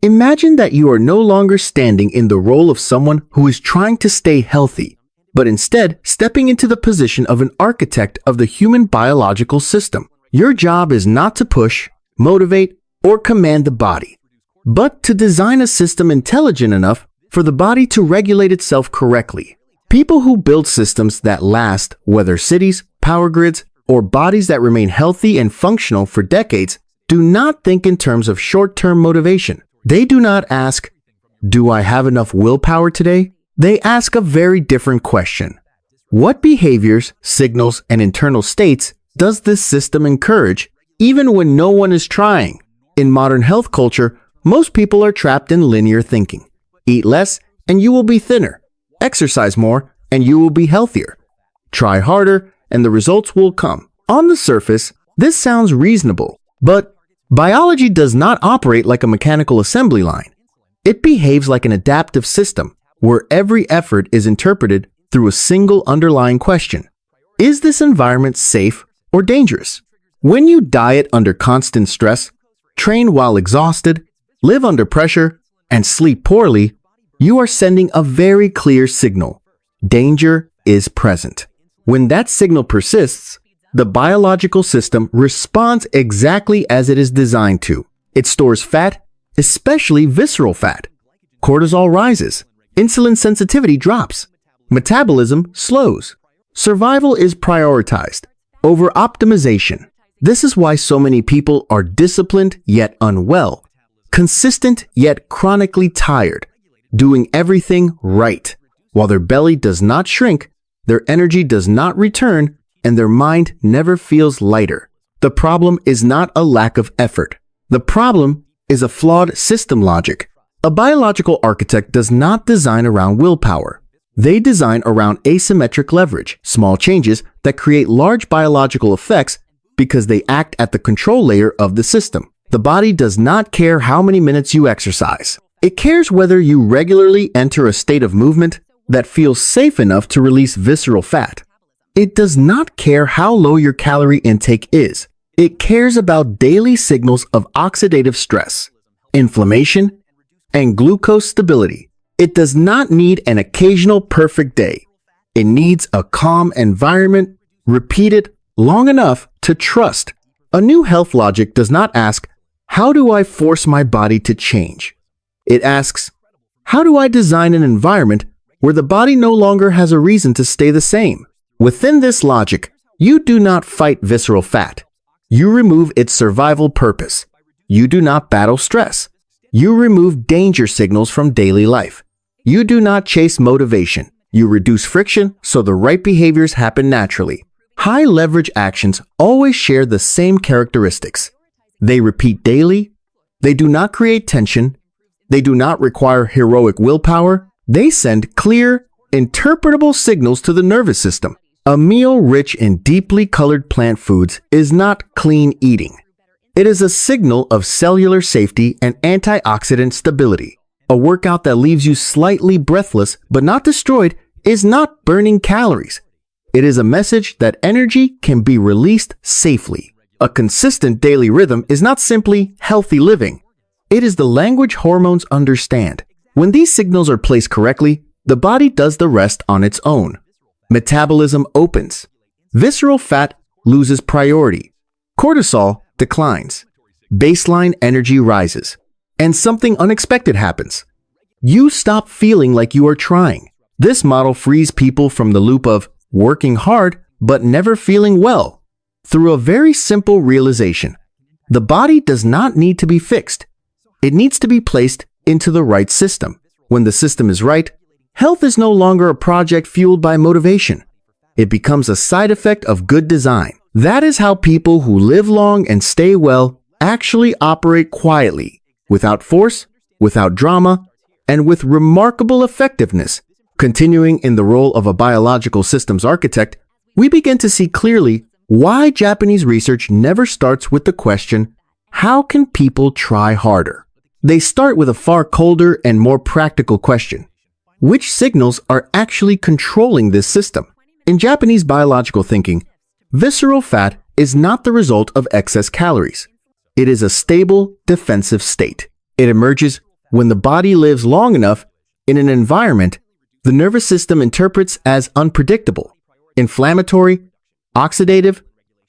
Imagine that you are no longer standing in the role of someone who is trying to stay healthy, but instead stepping into the position of an architect of the human biological system. Your job is not to push, motivate, or command the body, but to design a system intelligent enough for the body to regulate itself correctly. People who build systems that last, whether cities, power grids, or bodies that remain healthy and functional for decades, do not think in terms of short-term motivation. They do not ask, "Do I have enough willpower today?" They ask a very different question. What behaviors, signals, and internal states does this system encourage, even when no one is trying? In modern health culture, most people are trapped in linear thinking. Eat less, and you will be thinner. Exercise more, and you will be healthier. Try harder, and the results will come. On the surface, this sounds reasonable, but biology does not operate like a mechanical assembly line. It behaves like an adaptive system, where every effort is interpreted through a single underlying question. Is this environment safe or dangerous? When you diet under constant stress, train while exhausted, live under pressure, and sleep poorly, you are sending a very clear signal. Danger is present. When that signal persists, the biological system responds exactly as it is designed to. It stores fat, especially visceral fat. Cortisol rises. Insulin sensitivity drops. Metabolism slows. Survival is prioritized over optimization. This is why so many people are disciplined yet unwell, consistent yet chronically tired, doing everything right. While their belly does not shrink, their energy does not return, and their mind never feels lighter. The problem is not a lack of effort. The problem is a flawed system logic. A biological architect does not design around willpower. They design around asymmetric leverage, small changes that create large biological effects because they act at the control layer of the system. The body does not care how many minutes you exercise. It cares whether you regularly enter a state of movement that feels safe enough to release visceral fat. It does not care how low your calorie intake is. It cares about daily signals of oxidative stress, inflammation, and glucose stability. It does not need an occasional perfect day. It needs a calm environment, repeated long enough to trust. A new health logic does not ask, "How do I force my body to change?" It asks, "How do I design an environment where the body no longer has a reason to stay the same?" Within this logic, you do not fight visceral fat. You remove its survival purpose. You do not battle stress. You remove danger signals from daily life. You do not chase motivation. You reduce friction so the right behaviors happen naturally. High leverage actions always share the same characteristics. They repeat daily. They do not create tension. They do not require heroic willpower. They send clear, interpretable signals to the nervous system. A meal rich in deeply colored plant foods is not clean eating. It is a signal of cellular safety and antioxidant stability. A workout that leaves you slightly breathless but not destroyed is not burning calories. It is a message that energy can be released safely. A consistent daily rhythm is not simply healthy living. It is the language hormones understand. When these signals are placed correctly, the body does the rest on its own. Metabolism opens. Visceral fat loses priority. Cortisol declines. Baseline energy rises. And something unexpected happens. You stop feeling like you are trying. This model frees people from the loop of working hard but never feeling well through a very simple realization. The body does not need to be fixed. It needs to be placed into the right system. When the system is right, health is no longer a project fueled by motivation. It becomes a side effect of good design. That is how people who live long and stay well actually operate quietly, without force, without drama, and with remarkable effectiveness. Continuing in the role of a biological systems architect, we begin to see clearly why Japanese research never starts with the question, "How can people try harder?" They start with a far colder and more practical question. Which signals are actually controlling this system? In Japanese biological thinking, visceral fat is not the result of excess calories. It is a stable, defensive state. It emerges When the body lives long enough in an environment the nervous system interprets as unpredictable, inflammatory, oxidative,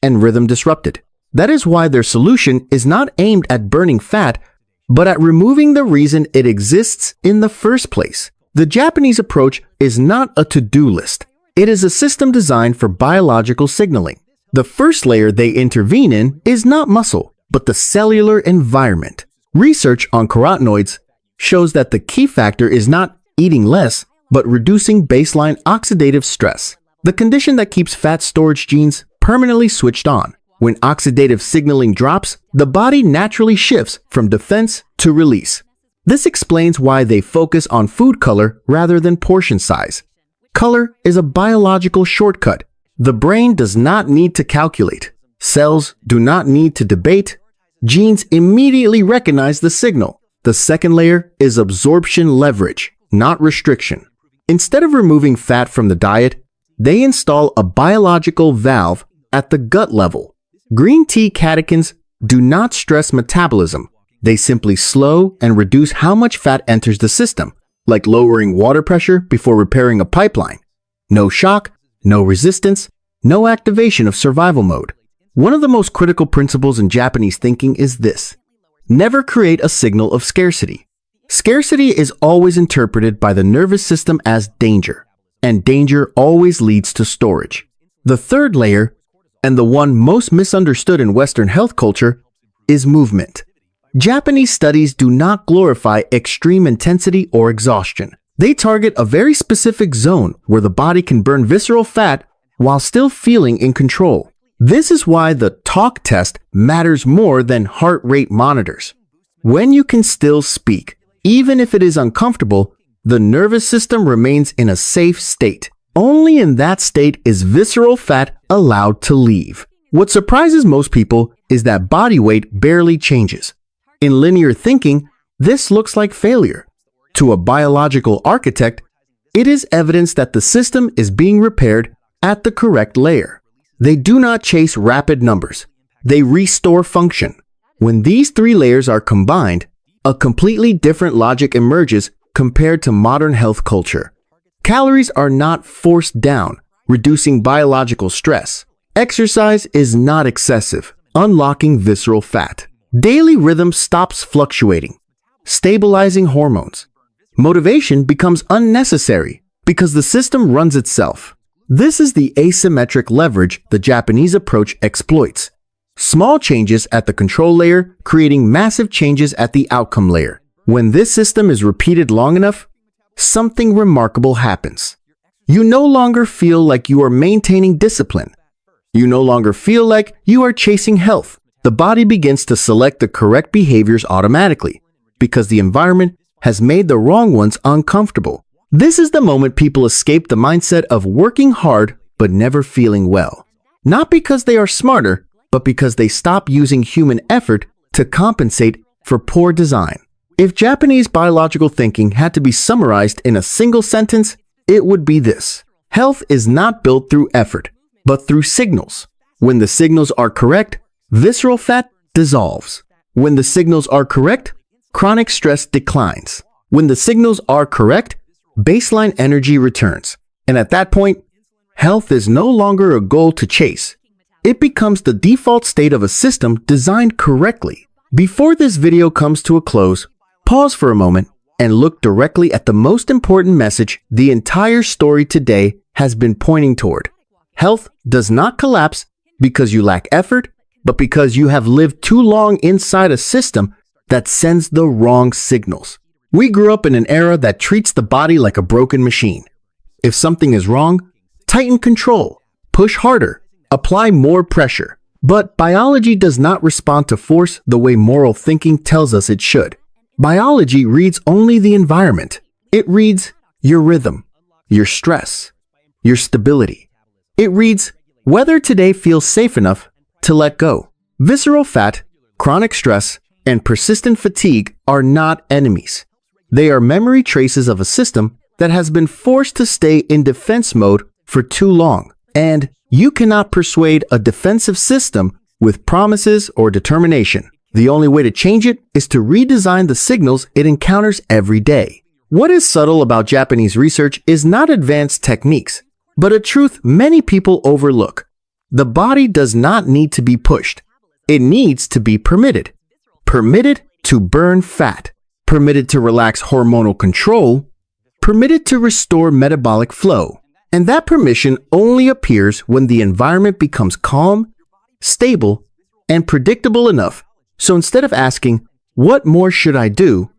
and rhythm disrupted. That is why their solution is not aimed at burning fat, but at removing the reason it exists in the first place. The Japanese approach is not a to-do list. It is a system designed for biological signaling. The first layer they intervene in is not muscle, but the cellular environment. Research on carotenoids shows that the key factor is not eating less, but reducing baseline oxidative stress, the condition that keeps fat storage genes permanently switched on. When oxidative signaling drops, the body naturally shifts from defense to release. This explains why they focus on food color rather than portion size. Color is a biological shortcut. The brain does not need to calculate. Cells do not need to debate. Genes immediately recognize the signal. The second layer is absorption leverage, not restriction. Instead of removing fat from the diet, they install a biological valve at the gut level. Green tea catechins do not stress metabolism. They simply slow and reduce how much fat enters the system, like lowering water pressure before repairing a pipeline. No shock, no resistance, no activation of survival mode. One of the most critical principles in Japanese thinking is this: never create a signal of scarcity. Scarcity is always interpreted by the nervous system as danger, and danger always leads to storage. The third layer, and the one most misunderstood in Western health culture, is movement. Japanese studies do not glorify extreme intensity or exhaustion. They target a very specific zone where the body can burn visceral fat while still feeling in control. This is why the talk test matters more than heart rate monitors. When you can still speak, even if it is uncomfortable, the nervous system remains in a safe state. Only in that state is visceral fat allowed to leave. What surprises most people is that body weight barely changes. In linear thinking, this looks like failure. To a biological architect, it is evidence that the system is being repaired at the correct layer. They do not chase rapid numbers. They restore function. When these three layers are combined, a completely different logic emerges compared to modern health culture. Calories are not forced down, reducing biological stress. Exercise is not excessive, unlocking visceral fat. Daily rhythm stops fluctuating, stabilizing hormones. Motivation becomes unnecessary because the system runs itself. This is the asymmetric leverage the Japanese approach exploits. Small changes at the control layer, creating massive changes at the outcome layer. When this system is repeated long enough, something remarkable happens. You no longer feel like you are maintaining discipline. You no longer feel like you are chasing health. The body begins to select the correct behaviors automatically because the environment has made the wrong ones uncomfortable. This is the moment people escape the mindset of working hard but never feeling well. Not because they are smarter, but because they stop using human effort to compensate for poor design. If Japanese biological thinking had to be summarized in a single sentence, it would be this: health is not built through effort, but through signals. When the signals are correct, visceral fat dissolves. When the signals are correct, chronic stress declines. When the signals are correct, baseline energy returns. And at that point, health is no longer a goal to chase. It becomes the default state of a system designed correctly. Before this video comes to a close, pause for a moment and look directly at the most important message the entire story today has been pointing toward. Health does not collapse because you lack effort, but because you have lived too long inside a system that sends the wrong signals. We grew up in an era that treats the body like a broken machine. If something is wrong, tighten control, push harder, apply more pressure. But biology does not respond to force the way moral thinking tells us it should. Biology reads only the environment. It reads your rhythm, your stress, your stability. It reads whether today feels safe enough to let go. Visceral fat, chronic stress, and persistent fatigue are not enemies. They are memory traces of a system that has been forced to stay in defense mode for too long. And you cannot persuade a defensive system with promises or determination. The only way to change it is to redesign the signals it encounters every day. What is subtle about Japanese research is not advanced techniques, but a truth many people overlook. The body does not need to be pushed. It needs to be permitted. Permitted to burn fat, permitted to relax hormonal control, permitted to restore metabolic flow. And that permission only appears when the environment becomes calm, stable, and predictable enough. So instead of asking, "What more should I do?"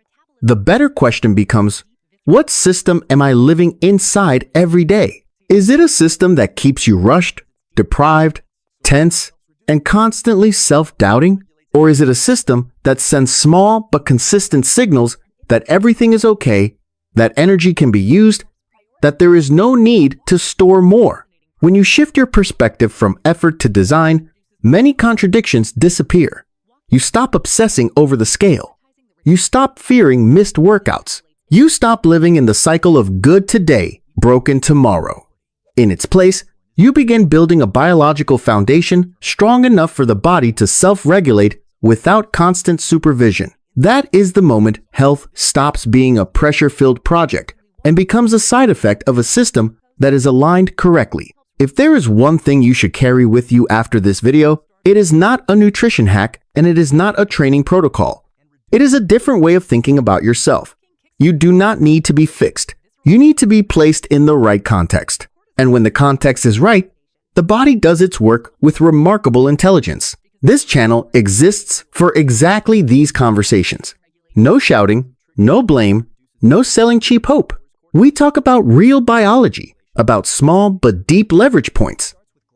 the better question becomes, "What system am I living inside every day?" Is it a system that keeps you rushed, deprived, tense, and constantly self-doubting? Or is it a system that sends small but consistent signals that everything is okay, that energy can be used, that there is no need to store more? When you shift your perspective from effort to design, many contradictions disappear. You stop obsessing over the scale. You stop fearing missed workouts. You stop living in the cycle of good today, broken tomorrow. In its place, you begin building a biological foundation strong enough for the body to self-regulate without constant supervision. That is the moment health stops being a pressure-filled project and becomes a side effect of a system that is aligned correctly. If there is one thing you should carry with you after this video, it is not a nutrition hack and it is not a training protocol. It is a different way of thinking about yourself. You do not need to be fixed. You need to be placed in the right context. And when the context is right, the body does its work with remarkable intelligence. This channel exists for exactly these conversations. No shouting, no blame, no selling cheap hope. We talk about real biology, about small but deep leverage points,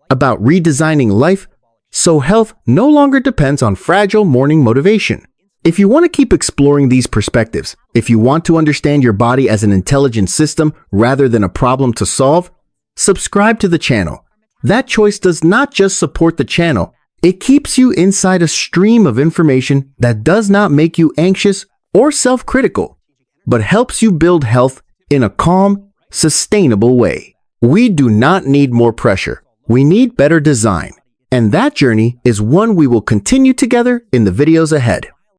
about redesigning life so health no longer depends on fragile morning motivation. If you want to keep exploring these perspectives, if you want to understand your body as an intelligent system rather than a problem to solve, subscribe to the channel. That choice does not just support the channel, it keeps you inside a stream of information that does not make you anxious or self-critical, but helps you build health in a calm, sustainable way. We do not need more pressure. We need better design. And that journey is one we will continue together in the videos ahead.